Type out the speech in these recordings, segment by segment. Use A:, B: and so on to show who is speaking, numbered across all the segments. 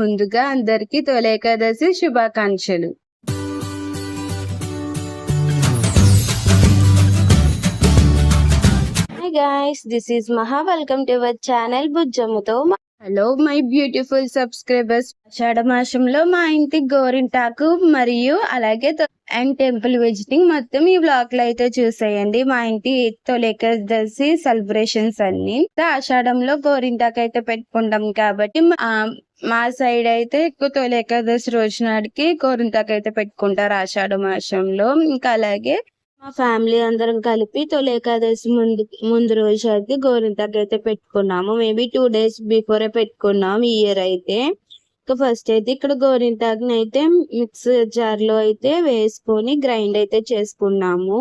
A: ముందుగా అందరికీ తొలి ఏకాదశి శుభాకాంక్షలు. Hi guys, this is Maha. Welcome to our channel బుజ్జమ్మతో. Hello my beautiful subscribers. ఆషాఢ మాసంలో మా ఇంటి గోరింటాకు మరియు అలాగే అండ్ టెంపుల్ విజిటింగ్ మొత్తం ఈ బ్లాగ్ లో అయితే చూసేయండి. మా ఇంటి తొలి ఏకాదశి సెలబ్రేషన్స్ అన్ని ఆషాఢంలో గోరింటాకు అయితే పెట్టుకుంటాం కాబట్టి మా సైడ్ అయితే ఎక్కువ తొలి ఏకాదశి రోజు నాటికి గోరింటాకు అయితే పెట్టుకుంటారు ఆషాఢ మాసంలో. ఇంకా అలాగే మా ఫ్యామిలీ అందరం కలిపి తొలి ఏకాదశి ముందు రోజు అయితే గోరింటాకు అయితే పెట్టుకున్నాము. మేబీ 2 days బిఫోరే పెట్టుకున్నాం ఈ ఇయర్ అయితే. ఇంకా ఫస్ట్ అయితే ఇక్కడ గోరింటాకుని అయితే మిక్సర్ జార్ లో అయితే వేసుకొని గ్రైండ్ అయితే చేసుకున్నాము.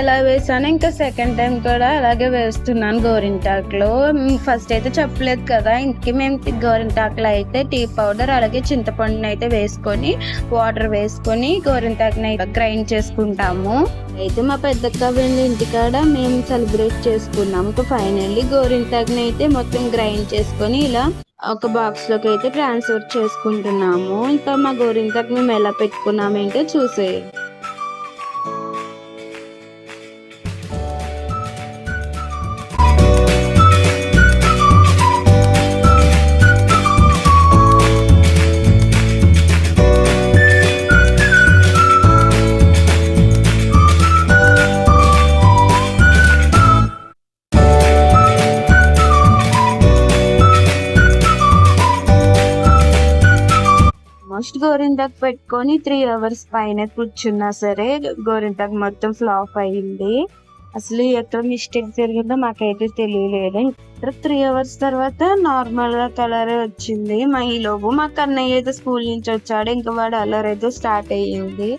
A: ఎలా వేసాను ఇంకా సెకండ్ టైం కూడా అలాగే వేస్తున్నాను గోరింటాకులో. ఫస్ట్ అయితే చెప్పలేదు కదా, ఇంక మేము గోరింటాకులో అయితే టీ పౌడర్ అలాగే చింతపండుని అయితే వేసుకొని వాటర్ వేసుకొని గోరింటాకుని గ్రైండ్ చేసుకుంటాము. అయితే మా పెద్దక్క వాళ్ళ ఇంటికాడ మేము సెలబ్రేట్ చేసుకున్నాము. ఇంకా ఫైనల్లీ గోరింటాకుని అయితే మొత్తం గ్రైండ్ చేసుకొని ఇలా ఒక బాక్స్ లోకి అయితే ట్రాన్స్ఫర్ చేసుకుంటున్నాము. ఇంకా మా గోరింటాకు మేము ఎలా పెట్టుకున్నాము ఏంటో చూసేయండి. గోరింటాకు పెట్టుకొని 3 hours పైన కూర్చున్నా సరే గోరింటాకు మొత్తం ఫ్లాప్ అయింది. అసలు ఎక్కడ మిస్టేక్ జరిగిందో మాకైతే తెలియలేదు. 3 hours తర్వాత నార్మల్ గా కలర్ వచ్చింది. ఈలోపు మా కన్నయ్య అయితే స్కూల్ నుంచి వచ్చాడు. ఇంకా వాడు అల్లర్ అయితే స్టార్ట్ అయ్యింది.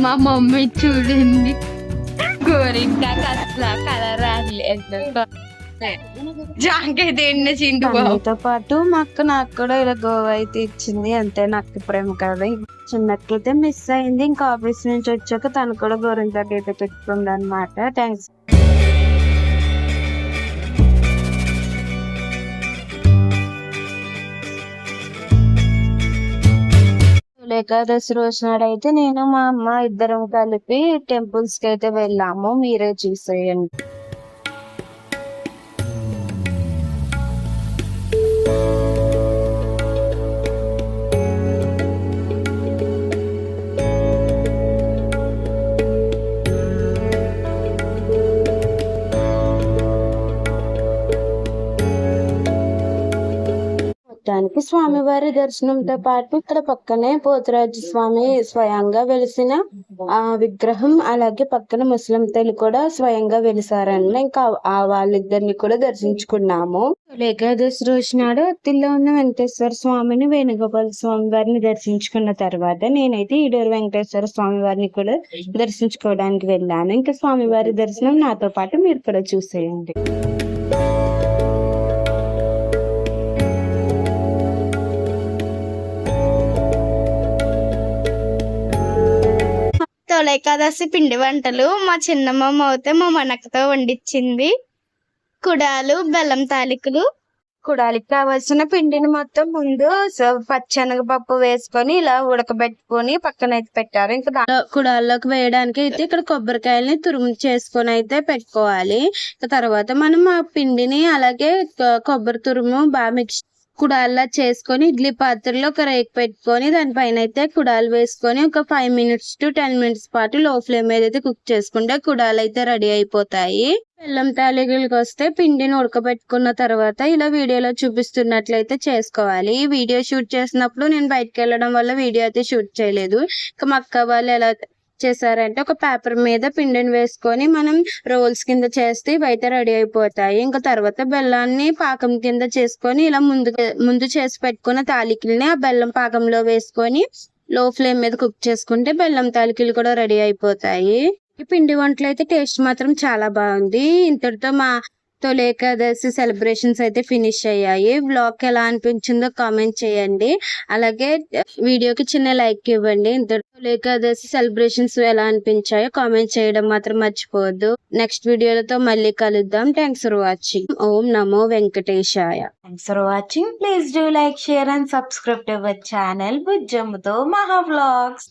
A: మా మమ్మీ చూడండి గోరింటాకు అసలు కలర్ రాలేదు. తో పాటు మా అక్క నాకు కూడా ఇలా గోవా అయితే ఇచ్చింది. అంతే నాకు ప్రేమ కదా. చిన్నట్లయితే మిస్ అయింది. ఇంకా ఆఫీస్ నుంచి వచ్చాక తను కూడా గోరింటాకు అయితే పెట్టుకుంది అనమాట. థ్యాంక్స్. ఏకాదశి రోజు నాడైతే నేను మా అమ్మ ఇద్దరం కలిపి టెంపుల్స్ కి అయితే వెళ్ళాము. మీరే చూసేయండి. స్వామివారి దర్శనంతో పాటు ఇక్కడ పక్కనే పోతురాజు స్వామి స్వయంగా వెలిసిన ఆ విగ్రహం, అలాగే పక్కన ముస్లిం తల్లి కూడా స్వయంగా వెలిసారని ఇంకా వాళ్ళిద్దరిని కూడా దర్శించుకున్నాము. ఏకాదశి రోజు నాడు అత్తిల్లో ఉన్న వెంకటేశ్వర స్వామిని, వేణుగోపాల స్వామి వారిని దర్శించుకున్న తర్వాత నేనైతే ఈడూరు వెంకటేశ్వర స్వామి వారిని కూడా దర్శించుకోవడానికి వెళ్ళాను. ఇంకా స్వామివారి దర్శనం నాతో పాటు మీరు కూడా చూసేయండి. తొలి ఏకాదశి పిండి వంటలు మా చిన్నమ్మ అయితే మా మనకతో వండించింది. కుడాలు, బెల్లం తాలికలు. కుడాలికి కావాల్సిన పిండిని మొత్తం ముందు పచ్చెనగపప్పు వేసుకొని ఇలా ఉడకబెట్టుకొని పక్కన అయితే పెట్టారు. ఇంకా కుడాల్లోకి వేయడానికి అయితే ఇక్కడ కొబ్బరికాయలని తురుము చేసుకొని అయితే పెట్టుకోవాలి. తర్వాత మనం ఆ పిండిని అలాగే కొబ్బరి తురుము బాగా మిక్స్ కుడాల్లా చేసుకొని ఇడ్లీ పాత్రలో ఒక రేకు పెట్టుకొని దానిపైన అయితే కుడాలు వేసుకొని ఒక 5 minutes to 10 minutes పాటు లో ఫ్లేమ్ మీద అయితే కుక్ చేసుకుంటే కుడాలు అయితే రెడీ అయిపోతాయి. బెల్లం తాలికలకి వస్తే పిండిని ఉడకబెట్టుకున్న తర్వాత ఇలా వీడియోలో చూపిస్తున్నట్లయితే చేసుకోవాలి. ఈ వీడియో షూట్ చేసినప్పుడు నేను బయటకు వెళ్ళడం వల్ల వీడియో అయితే షూట్ చేయలేదు. ఇంకా మా అక్క వాళ్ళు ఎలా చేశారంటే ఒక పేపర్ మీద పిండిని వేసుకొని మనం రోల్స్ కింద చేస్తే ఇవైతే రెడీ అయిపోతాయి. ఇంకా తర్వాత బెల్లాన్ని పాకం కింద చేసుకొని ఇలా ముందు చేసి పెట్టుకున్న తాలికల్ని ఆ బెల్లం పాకంలో వేసుకొని లో ఫ్లేమ్ మీద కుక్ చేసుకుంటే బెల్లం తాలికలు కూడా రెడీ అయిపోతాయి. ఈ పిండి వంటలు అయితే టేస్ట్ మాత్రం చాలా బాగుంది. ఇంతటితో మా తొలి ఏకాదశి సెలబ్రేషన్స్ అయితే ఫినిష్ అయ్యాయి. బ్లాగ్ ఎలా అనిపించిందో కామెంట్ చేయండి. అలాగే వీడియోకి చిన్న లైక్ ఇవ్వండి. తొలి ఏకాదశి సెలబ్రేషన్స్ ఎలా అనిపించాయో కామెంట్ చేయడం మాత్రం మర్చిపోవద్దు. నెక్స్ట్ వీడియోలతో మళ్ళీ కలుద్దాం. Thanks for watching. ఓం నమో వెంకటేశాయ.
B: Thanks for watching. Please do like, share and subscribe to our channel బుజ్జమ్మతో మహా వ్లాగ్స్.